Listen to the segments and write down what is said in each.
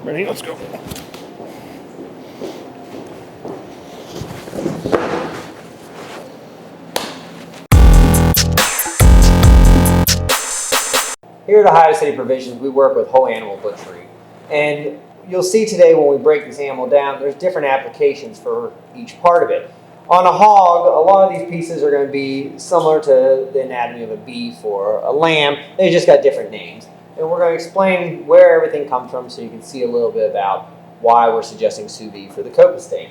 Ready? Let's go. Here at Ohio City Provisions, we work with whole animal butchery. And you'll see today when we break this animal down, there's different applications for each part of it. On a hog, a lot of these pieces are going to be similar to the anatomy of a beef or a lamb. They just got different names. And we're going to explain where everything comes from so you can see a little bit about why we're suggesting sous vide for the Copa steak.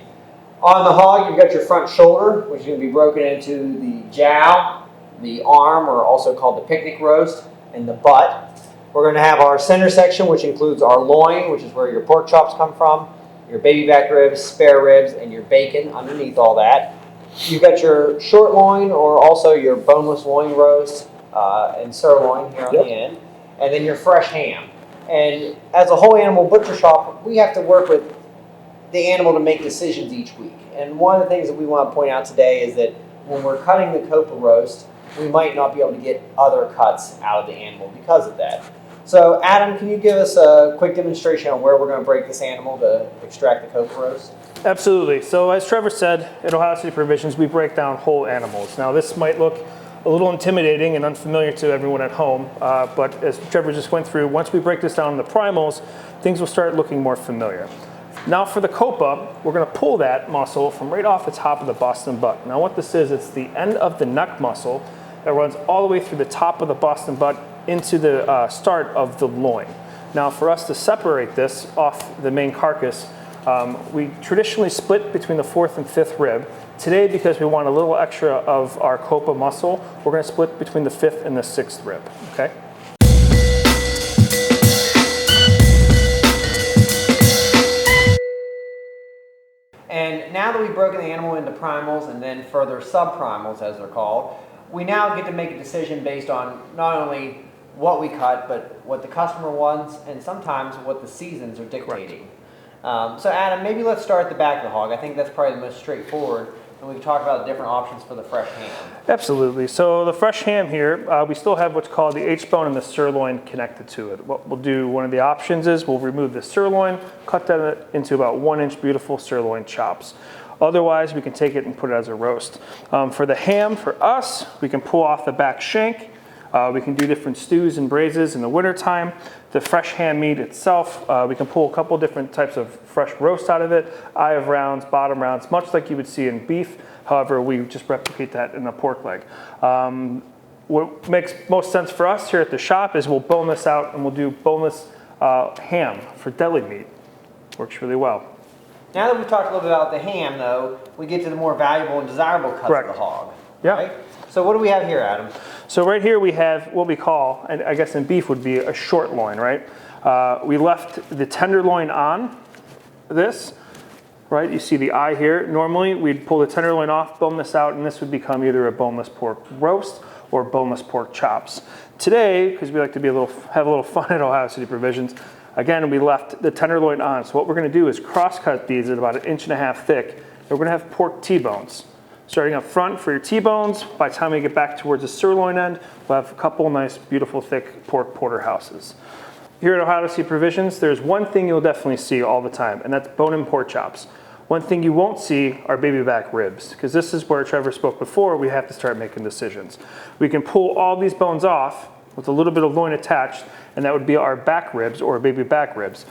On the hog, you've got your front shoulder, which is going to be broken into the jowl, the arm, or also called the picnic roast, and the butt. We're going to have our center section, which includes our loin, which is where your pork chops come from, your baby back ribs, spare ribs, and your bacon underneath all that. You've got your short loin, or also your boneless loin roast and sirloin here on the end, and then your fresh ham. And as a whole animal butcher shop, we have to work with the animal to make decisions each week. And one of the things that we want to point out today is that when we're cutting the Copa roast, we might not be able to get other cuts out of the animal because of that. So Adam, can you give us a quick demonstration on where we're going to break this animal to extract the Copa roast? Absolutely. So as Trevor said, at Ohio City Provisions, we break down whole animals. Now this might look a little intimidating and unfamiliar to everyone at home, but as Trevor just went through, once we break this down into primals, things will start looking more familiar. Now for the Copa, we're going to pull that muscle from right off the top of the Boston butt. Now what this is, it's the end of the neck muscle that runs all the way through the top of the Boston butt into the start of the loin. Now for us to separate this off the main carcass, we traditionally split between the 4th and 5th rib. Today, because we want a little extra of our Copa muscle, we're going to split between the 5th and the 6th rib, okay? And now that we've broken the animal into primals and then further subprimals as they're called, we now get to make a decision based on not only what we cut, but what the customer wants and sometimes what the seasons are dictating. So Adam, maybe let's start at the back of the hog. I think that's probably the most straightforward. And we can talk about the different options for the fresh ham. Absolutely. So the fresh ham here, we still have what's called the H-bone and the sirloin connected to it. What we'll do, one of the options is we'll remove the sirloin, cut that into about 1-inch beautiful sirloin chops. Otherwise, we can take it and put it as a roast. For the ham, for us, we can pull off the back shank. We can do different stews and braises in the wintertime. The fresh ham meat itself, we can pull a couple different types of fresh roast out of it. Eye of rounds, bottom rounds, much like you would see in beef. However, we just replicate that in the pork leg. What makes most sense for us here at the shop is we'll bone this out and we'll do boneless ham for deli meat. Works really well. Now that we've talked a little bit about the ham, though, we get to the more valuable and desirable cuts of the hog. Yeah. Right? So what do we have here, Adam? So right here we have what we call, and I guess in beef would be a short loin, right? We left the tenderloin on this, right? You see the eye here. Normally we'd pull the tenderloin off, bone this out, and this would become either a boneless pork roast or boneless pork chops. Today, because we like to be have a little fun at Ohio City Provisions, again, we left the tenderloin on. So what we're going to do is cross-cut these at about 1.5 inches thick. And we're going to have pork T-bones. Starting up front for your T-bones, by the time we get back towards the sirloin end, we'll have a couple nice, beautiful, thick pork porterhouses. Here at Ohio City Provisions, there's one thing you'll definitely see all the time, and that's bone-in pork chops. One thing you won't see are baby back ribs, because this is where Trevor spoke before, we have to start making decisions. We can pull all these bones off with a little bit of loin attached, and that would be our back ribs or baby back ribs.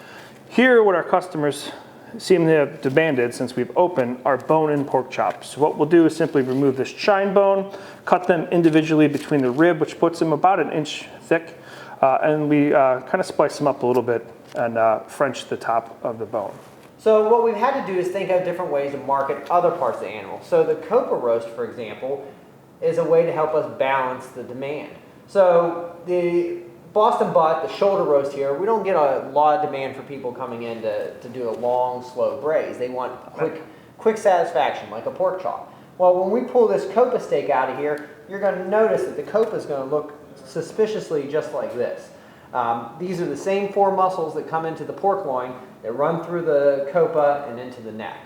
Here, what our customers seem to have demanded since we've opened are bone-in pork chops. So what we'll do is simply remove this chine bone, cut them individually between the rib, which puts them about 1 inch thick, and we kind of splice them up a little bit and French the top of the bone. So what we've had to do is think of different ways to market other parts of the animal. So the Copa roast, for example, is a way to help us balance the demand. So the Boston butt, the shoulder roast here, we don't get a lot of demand for people coming in to do a long, slow braise. They want quick satisfaction, like a pork chop. Well, when we pull this Copa steak out of here, you're going to notice that the Copa is going to look suspiciously just like this. These are the same 4 muscles that come into the pork loin that run through the Copa and into the neck.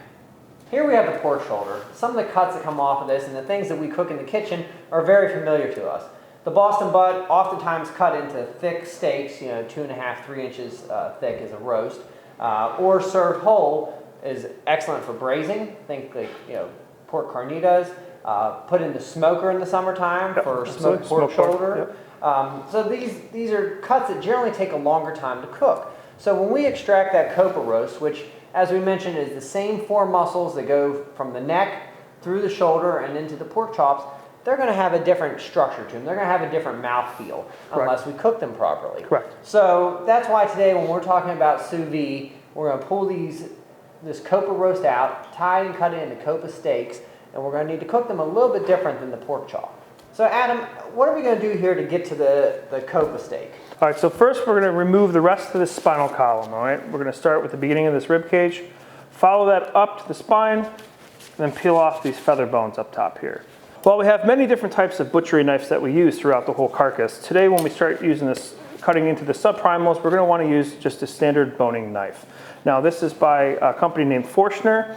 Here we have the pork shoulder. Some of the cuts that come off of this and the things that we cook in the kitchen are very familiar to us. The Boston butt, oftentimes cut into thick steaks, 2.5 to 3 inches thick as a roast. or served whole is excellent for braising. Think like, pork carnitas. Put in the smoker in the summertime for smoked pork shoulder. So these are cuts that generally take a longer time to cook. So when we extract that Copa roast, which as we mentioned is the same 4 muscles that go from the neck through the shoulder and into the pork chops, they're going to have a different structure to them. They're going to have a different mouthfeel unless we cook them properly. Correct. So that's why today when we're talking about sous vide, we're going to pull this Copa roast out, tie and cut it into Copa steaks, and we're going to need to cook them a little bit different than the pork chop. So Adam, what are we going to do here to get to the Copa steak? All right, so first we're going to remove the rest of the spinal column, all right? We're going to start with the beginning of this rib cage, follow that up to the spine, and then peel off these feather bones up top here. Well, we have many different types of butchery knives that we use throughout the whole carcass. Today when we start using this, cutting into the subprimals, we're going to want to use just a standard boning knife. Now this is by a company named Forstner,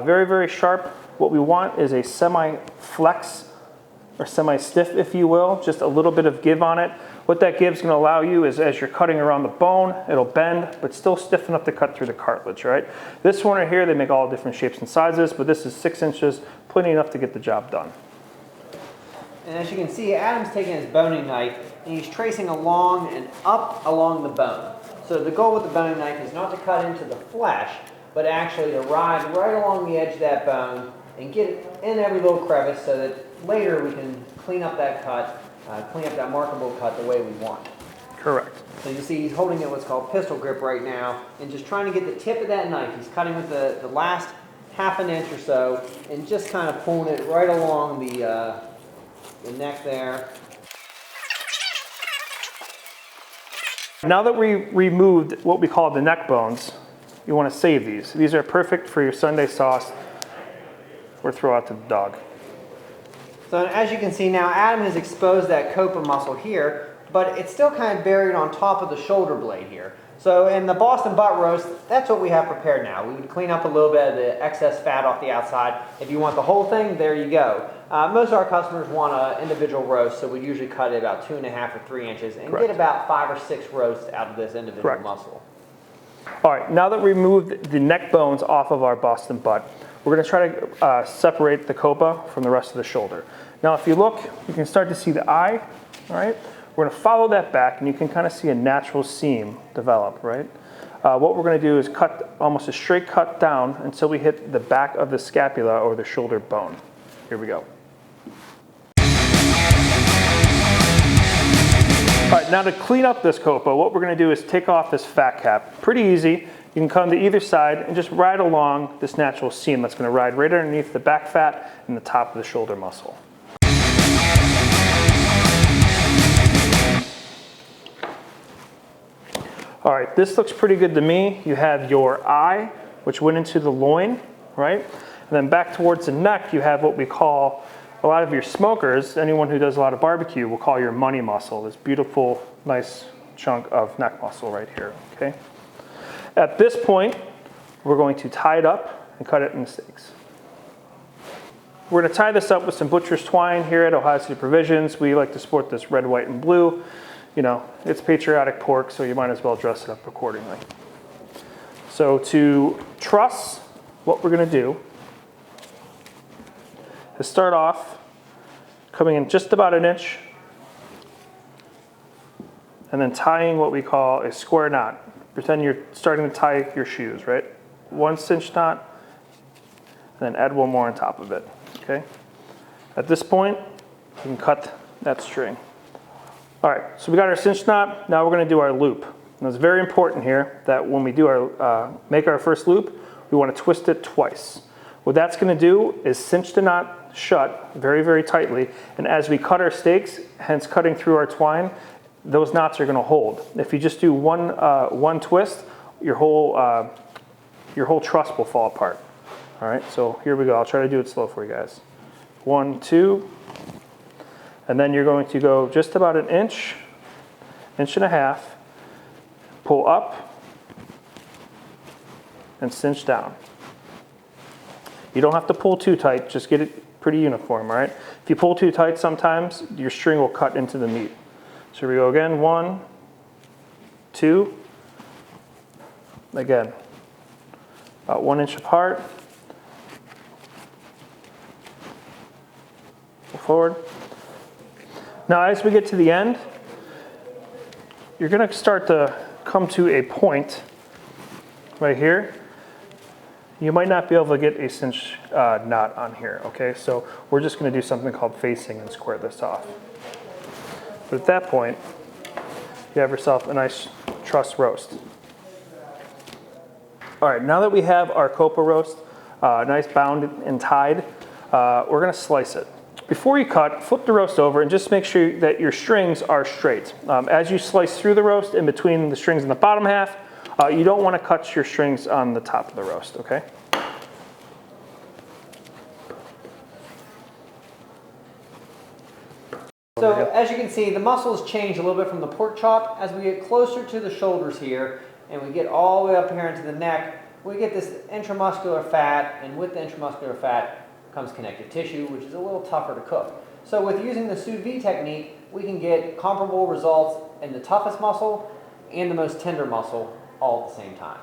very, very sharp. What we want is a semi-flex or semi-stiff, if you will, just a little bit of give on it. What that gives is going to allow you is as you're cutting around the bone, it'll bend, but still stiff enough to cut through the cartilage, right? This one right here, they make all different shapes and sizes, but this is 6 inches, plenty enough to get the job done. And as you can see, Adam's taking his boning knife and he's tracing along and up along the bone. So the goal with the boning knife is not to cut into the flesh, but actually to ride right along the edge of that bone and get it in every little crevice so that later we can clean up that cut, clean up that markable cut the way we want. Correct. So you see he's holding it what's called pistol grip right now and just trying to get the tip of that knife. He's cutting with the last ½ an inch or so and just kind of pulling it right along the neck there. Now that we removed what we call the neck bones, you want to save these. These are perfect for your Sunday sauce or throw out to the dog. So as you can see now, Adam has exposed that Copa muscle here, but it's still kind of buried on top of the shoulder blade here. So in the Boston butt roast, that's what we have prepared now. We would clean up a little bit of the excess fat off the outside. If you want the whole thing, there you go. Most of our customers want an individual roast, so we usually cut it about 2.5 or 3 inches and get about 5 or 6 roasts out of this individual muscle. All right, now that we removed the neck bones off of our Boston butt, we're going to try to separate the Copa from the rest of the shoulder. Now if you look, you can start to see the eye, all right? We're going to follow that back and you can kind of see a natural seam develop, right? What we're going to do is cut almost a straight cut down until we hit the back of the scapula or the shoulder bone. Here we go. All right, now to clean up this Copa, what we're going to do is take off this fat cap. Pretty easy. You can come to either side and just ride along this natural seam that's going to ride right underneath the back fat and the top of the shoulder muscle. All right, this looks pretty good to me. You have your eye, which went into the loin, right? And then back towards the neck, you have what we call, a lot of your smokers, anyone who does a lot of barbecue will call your money muscle, this beautiful, nice chunk of neck muscle right here, okay? At this point, we're going to tie it up and cut it into steaks. We're going to tie this up with some butcher's twine here at Ohio City Provisions. We like to sport this red, white, and blue. You know, it's patriotic pork, so you might as well dress it up accordingly. So to truss, what we're going to do is start off coming in just about 1 inch and then tying what we call a square knot. Pretend you're starting to tie your shoes, right? 1 cinch knot, and then add 1 more on top of it, okay? At this point, you can cut that string. All right, so we got our cinch knot. Now we're going to do our loop. And it's very important here that when we do our make our first loop, we want to twist it twice. What that's going to do is cinch the knot shut very, very tightly. And as we cut our steaks, hence cutting through our twine, those knots are going to hold. If you just do one twist, your whole truss will fall apart. All right, so here we go. I'll try to do it slow for you guys. 1, 2. And then you're going to go just about 1 inch, 1.5 inches, pull up, and cinch down. You don't have to pull too tight, just get it pretty uniform, all right? If you pull too tight sometimes, your string will cut into the meat. So here we go again, 1, 2, again, about 1 inch apart. Go forward. Now as we get to the end, you're going to start to come to a point right here. You might not be able to get a cinch knot on here, okay? So we're just going to do something called facing and square this off. But at that point, you have yourself a nice truss roast. All right, now that we have our Copa roast nice bound and tied, we're going to slice it. Before you cut, flip the roast over and just make sure that your strings are straight. As you slice through the roast in between the strings in the bottom half, you don't want to cut your strings on the top of the roast, okay? So as you can see, the muscles change a little bit from the pork chop. As we get closer to the shoulders here, and we get all the way up here into the neck, we get this intramuscular fat, and with the intramuscular fat comes connective tissue, which is a little tougher to cook. So with using the sous vide technique, we can get comparable results in the toughest muscle and the most tender muscle all at the same time.